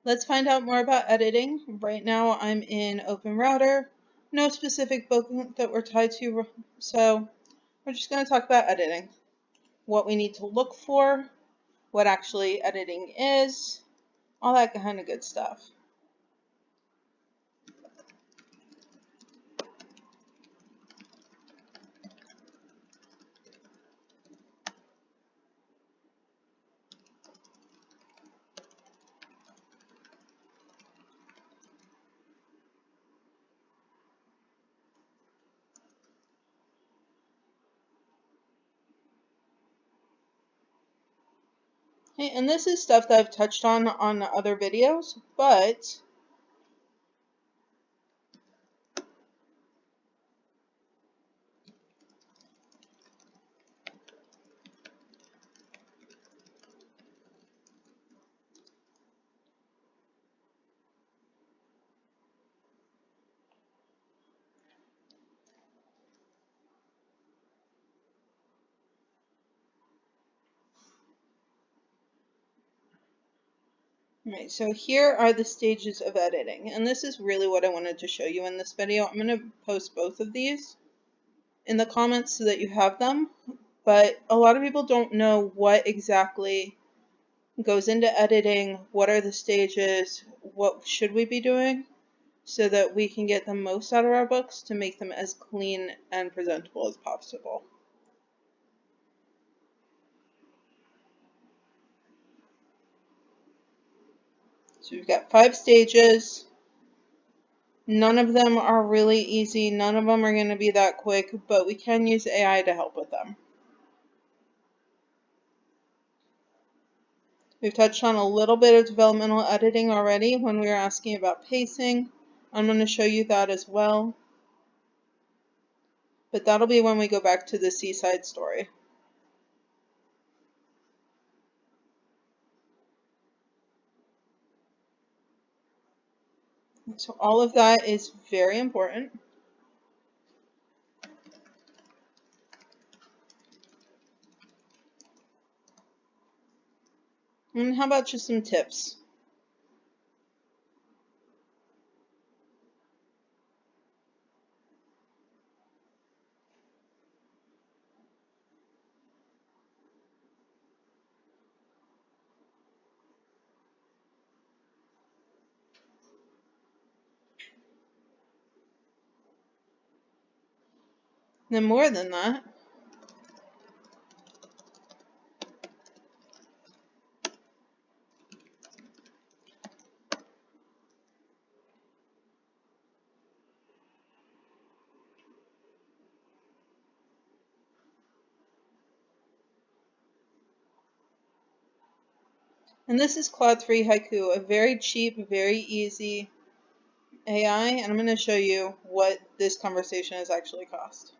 Let's find out more about editing. Right now I'm in Open Router, no specific book that we're tied to, so we're just going to talk about editing, what we need to look for, what actually editing is, all that kind of good stuff. Okay, and this is stuff that I've touched on other videos, but Right, so here are the stages of editing, and this is really what I wanted to show you in this video. I'm going to post both of these in the comments so that you have them, but a lot of people don't know what exactly goes into editing, what are the stages, what should we be doing, so that we can get the most out of our books to make them as clean and presentable as possible. So we've got 5 stages. None of them are really easy. None of them are going to be that quick, but we can use AI to help with them. We've touched on a little bit of developmental editing already when we were asking about pacing. I'm going to show you that as well. But that'll be when we go back to the seaside story. So all of that is very important. And how about just some tips? Then more than that, and this is Claude 3 Haiku, a very cheap, very easy AI, and I'm going to show you what this conversation has actually cost.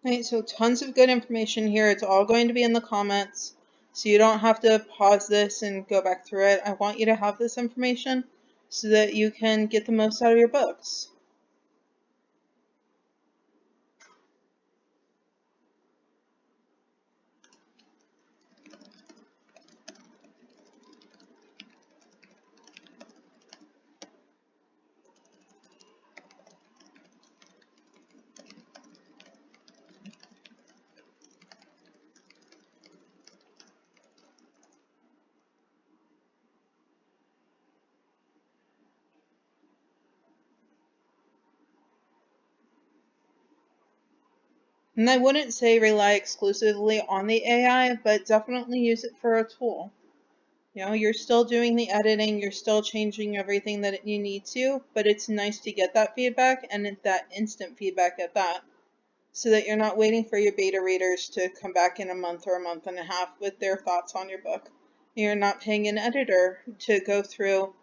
Right, so tons of good information here. It's all going to be in the comments, so you don't have to pause this and go back through it. I want you to have this information so that you can get the most out of your books. And I wouldn't say rely exclusively on the AI, but definitely use it for a tool. You know, you're still doing the editing, you're still changing everything that you need to, but it's nice to get that feedback and that instant feedback at that. so that you're not waiting for your beta readers to come back in a month or a month and a half with their thoughts on your book. You're not paying an editor to go through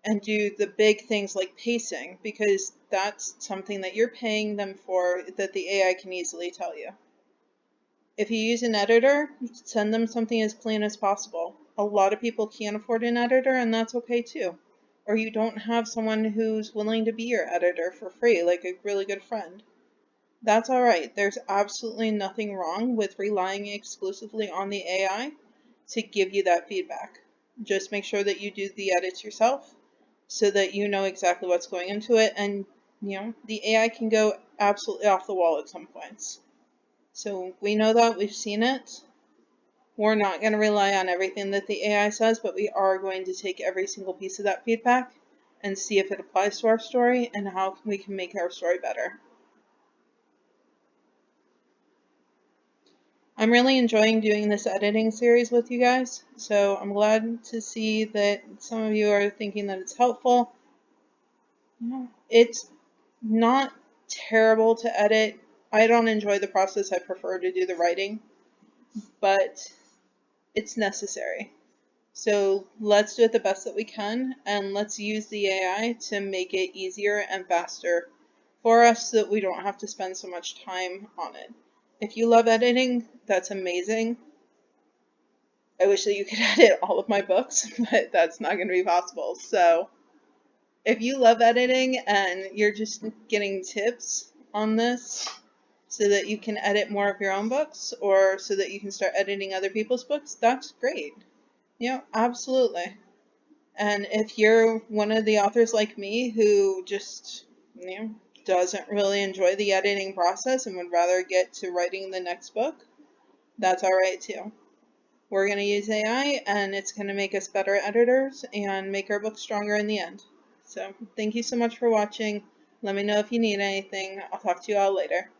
and do the big things like pacing, because that's something that you're paying them for that the AI can easily tell you. If you use an editor, send them something as clean as possible. A lot of people can't afford an editor, and that's okay too. Or you don't have someone who's willing to be your editor for free, like a really good friend. That's alright. There's absolutely nothing wrong with relying exclusively on the AI to give you that feedback. Just make sure that you do the edits yourself so that you know exactly what's going into it, and the AI can go absolutely off the wall at some points. So we know that, we've seen it. We're not going to rely on everything that the AI says, but we are going to take every single piece of that feedback and see if it applies to our story and how we can make our story better. I'm really enjoying doing this editing series with you guys, so I'm glad to see that some of you are thinking that it's helpful. It's not terrible to edit. I don't enjoy the process. I prefer to do the writing, but it's necessary. So let's do it the best that we can, and let's use the AI to make it easier and faster for us so that we don't have to spend so much time on it. If you love editing, that's amazing. I wish that you could edit all of my books, but that's not going to be possible. So if you love editing and you're just getting tips on this so that you can edit more of your own books, or so that you can start editing other people's books, that's great. Absolutely. And if you're one of the authors like me who just, doesn't really enjoy the editing process and would rather get to writing the next book, that's alright too. We're going to use AI, and it's going to make us better editors and make our book stronger in the end. So thank you so much for watching. Let me know if you need anything. I'll talk to you all later.